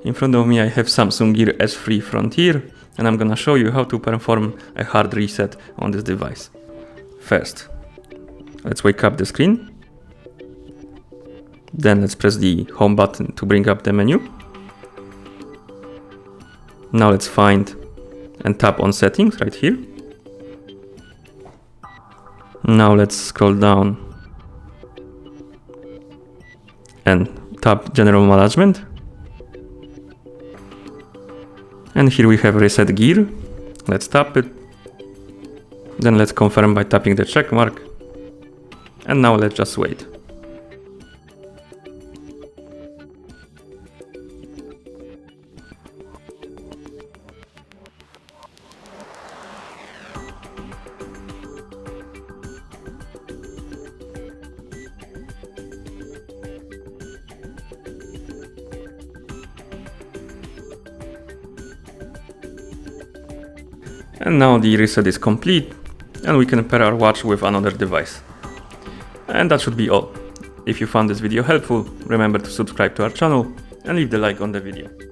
In front of me I have Samsung Gear S3 Frontier, and I'm gonna show you how to perform a hard reset on this device. First, let's wake up the screen. Then let's press the home button to bring up the menu. Now let's find and tap on settings right here. Now let's scroll down and tap general management. And here we have reset gear. Let's tap it. Then let's confirm by tapping the check mark. And now let's just wait. And now the reset is complete, and we can pair our watch with another device. And that should be all. If you found this video helpful, remember to subscribe to our channel and leave the like on the video.